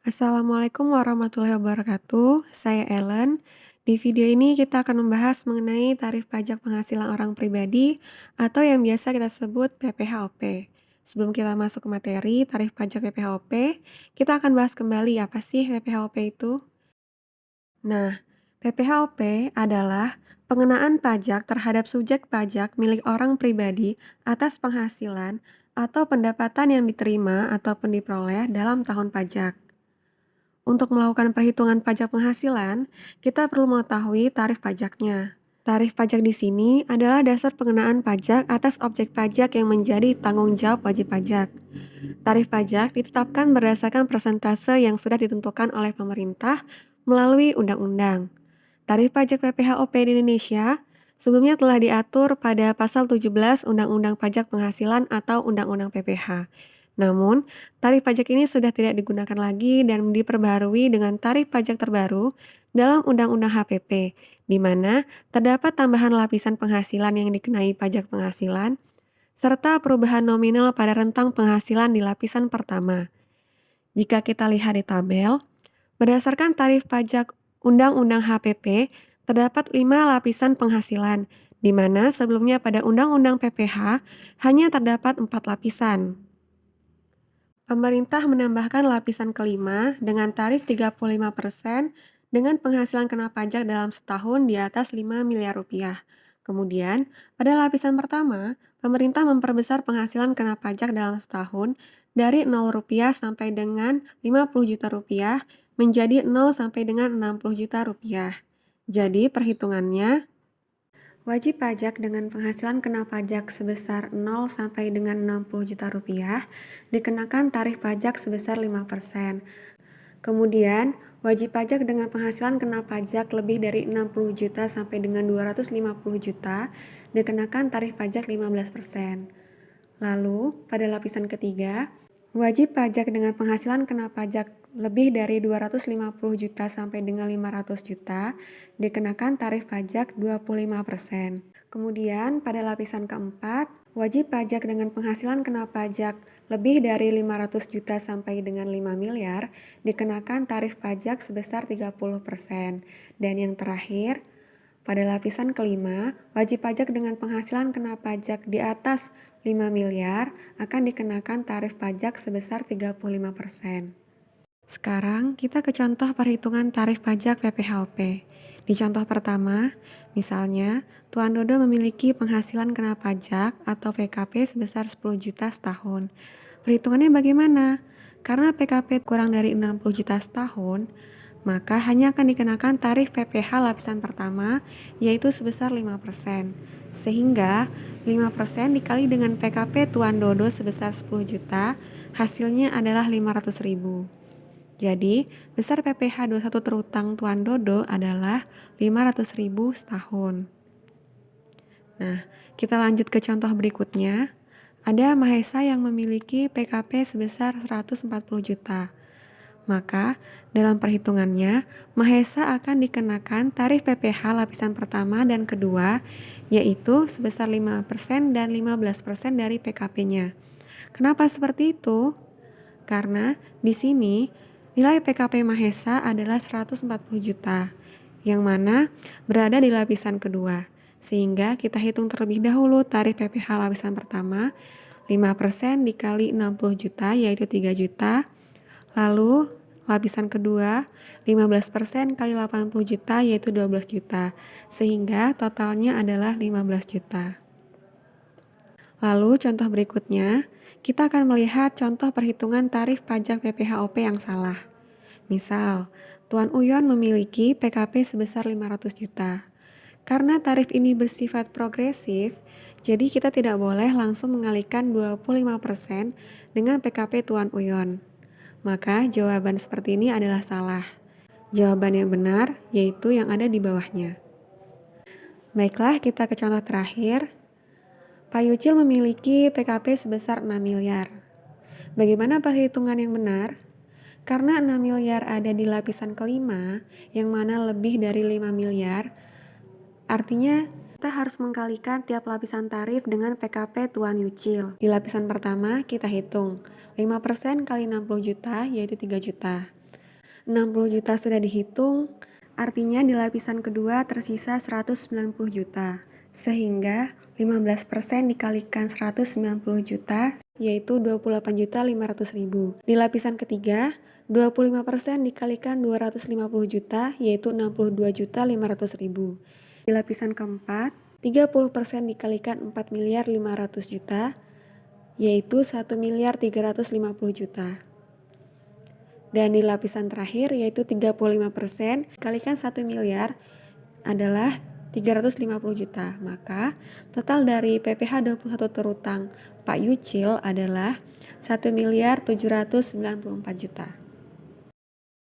Assalamualaikum warahmatullahi wabarakatuh. Saya Ellen. Di video ini kita akan membahas mengenai tarif pajak penghasilan orang pribadi atau yang biasa kita sebut PPHOP. Sebelum kita masuk ke materi tarif pajak PPHOP, kita akan bahas kembali apa sih PPHOP itu. Nah, PPHOP adalah pengenaan pajak terhadap subjek pajak milik orang pribadi atas penghasilan atau pendapatan yang diterima ataupun diperoleh dalam tahun pajak. Untuk melakukan perhitungan pajak penghasilan, kita perlu mengetahui tarif pajaknya. Tarif pajak di sini adalah dasar pengenaan pajak atas objek pajak yang menjadi tanggung jawab wajib pajak. Tarif pajak ditetapkan berdasarkan persentase yang sudah ditentukan oleh pemerintah melalui undang-undang. Tarif pajak PPHOP di Indonesia sebelumnya telah diatur pada pasal 17 Undang-Undang Pajak Penghasilan atau Undang-Undang PPH. Namun, tarif pajak ini sudah tidak digunakan lagi dan diperbarui dengan tarif pajak terbaru dalam Undang-Undang HPP, di mana terdapat tambahan lapisan penghasilan yang dikenai pajak penghasilan, serta perubahan nominal pada rentang penghasilan di lapisan pertama. Jika kita lihat di tabel, berdasarkan tarif pajak Undang-Undang HPP, terdapat 5 lapisan penghasilan, di mana sebelumnya pada Undang-Undang PPH hanya terdapat 4 lapisan. Pemerintah menambahkan lapisan kelima dengan tarif 35% dengan penghasilan kena pajak dalam setahun di atas 5 miliar rupiah. Kemudian, pada lapisan pertama, pemerintah memperbesar penghasilan kena pajak dalam setahun dari 0 rupiah sampai dengan 50 juta rupiah menjadi 0 sampai dengan 60 juta rupiah. Jadi, perhitungannya wajib pajak dengan penghasilan kena pajak sebesar 0 sampai dengan 60 juta rupiah dikenakan tarif pajak sebesar 5%. Kemudian, wajib pajak dengan penghasilan kena pajak lebih dari 60 juta sampai dengan 250 juta dikenakan tarif pajak 15%. Lalu, pada lapisan ketiga, wajib pajak dengan penghasilan kena pajak lebih dari 250 juta sampai dengan 500 juta dikenakan tarif pajak 25%. Kemudian pada lapisan keempat, wajib pajak dengan penghasilan kena pajak lebih dari 500 juta sampai dengan 5 miliar dikenakan tarif pajak sebesar 30%. Dan yang terakhir, pada lapisan kelima, wajib pajak dengan penghasilan kena pajak di atas 5 miliar akan dikenakan tarif pajak sebesar 35%. Sekarang kita ke contoh perhitungan tarif pajak PPHOP. Di contoh pertama, misalnya Tuan Dodo memiliki penghasilan kena pajak atau PKP sebesar 10 juta setahun. Perhitungannya bagaimana? Karena PKP kurang dari 60 juta setahun, maka hanya akan dikenakan tarif PPh lapisan pertama yaitu sebesar 5%. Sehingga 5% dikali dengan PKP Tuan Dodo sebesar 10 juta, hasilnya adalah 500.000. Jadi, besar PPh 21 terutang Tuan Dodo adalah 500.000 setahun. Nah, kita lanjut ke contoh berikutnya. Ada Mahesa yang memiliki PKP sebesar 140 juta. Maka, dalam perhitungannya, Mahesa akan dikenakan tarif PPh lapisan pertama dan kedua, yaitu sebesar 5% dan 15% dari PKP-nya. Kenapa seperti itu? Karena di sini nilai PKP Mahesa adalah 140 juta, yang mana berada di lapisan kedua. Sehingga kita hitung terlebih dahulu tarif PPh lapisan pertama, 5% dikali 60 juta yaitu 3 juta. Lalu lapisan kedua 15% kali 80 juta yaitu 12 juta. Sehingga totalnya adalah 15 juta. Lalu contoh berikutnya, kita akan melihat contoh perhitungan tarif pajak PPHOP yang salah. Misal, Tuan Uyon memiliki PKP sebesar 500 juta. Karena tarif ini bersifat progresif, jadi kita tidak boleh langsung mengalihkan 25% dengan PKP Tuan Uyon. Maka jawaban seperti ini adalah salah. Jawaban yang benar yaitu yang ada di bawahnya. Baiklah, kita ke contoh terakhir. Pak Yucil memiliki PKP sebesar 6 miliar. Bagaimana perhitungan yang benar? Karena 6 miliar ada di lapisan kelima, yang mana lebih dari 5 miliar, artinya kita harus mengkalikan tiap lapisan tarif dengan PKP Tuan Yucil. Di lapisan pertama kita hitung 5% kali 60 juta yaitu 3 juta. 60 juta sudah dihitung, artinya di lapisan kedua tersisa 190 juta. Sehingga 15% dikalikan 190 juta, yaitu 28.500.000. Di lapisan ketiga, 25% dikalikan 250 juta, yaitu 62.500.000. Di lapisan keempat, 30% dikalikan 4.500.000 juta, yaitu 1.350.000 juta. Dan di lapisan terakhir yaitu 35% dikalikan 1 miliar adalah 350 juta. Maka total dari PPh 21 terutang Pak Yucil adalah 1.794 juta.